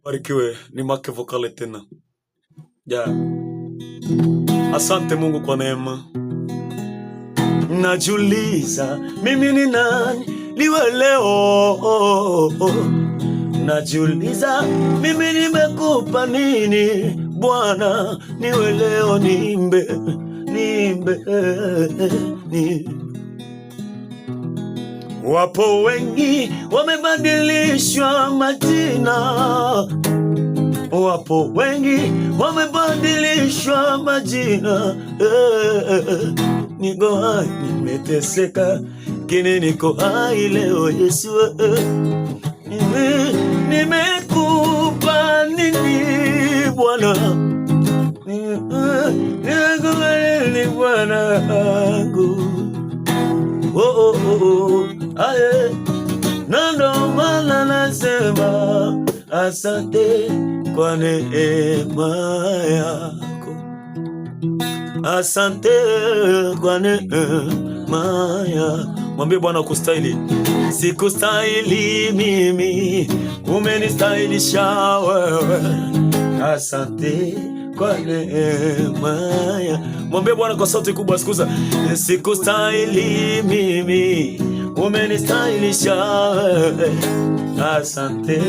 Barikiwe, ni Make Vokale tena. Asante Mungu kwa neema. Najiuliza mimi ni nani liwe leo. Najiuliza mimi nimekupa nini Bwana niwe leo nimbe. Wapo wengi wamebadilishwa majina, wapo wengi wamebadilishwa majina. Niko hai nimeteseka, kini niko hai leo Yesu. Nimekupa nini Bwana, nimekupa nini Bwana wangu. Aye, ndo maana nasema asante kwa neema yako, asante kwa neema yako. Mwambie Bwana kustahili. Sikustahili mimi, umenistahilisha wewe. Asante kwa neema yako. Mwambie Bwana kwa sauti kubwa, sikuza. Sikustahili mimi, umenistahilisha wewe. Asante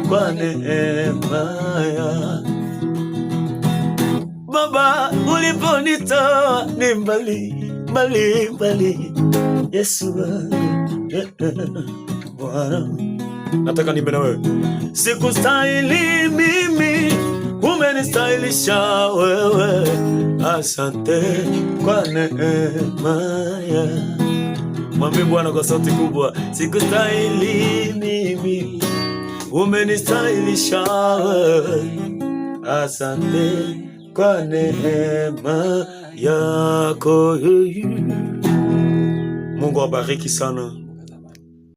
kwa neema yako. Baba, uliponitoa ni mbali Yesu. Bwana, nataka niimbe na wewe. Sikustahili mimi, umenistahilisha wewe. Asante kwa neema yako. Mwambie Bwana kwa sauti kubwa. Sikustahili mimi, umenistahilisha wewe. Asante kwa neema yako. Mungu awabariki sana.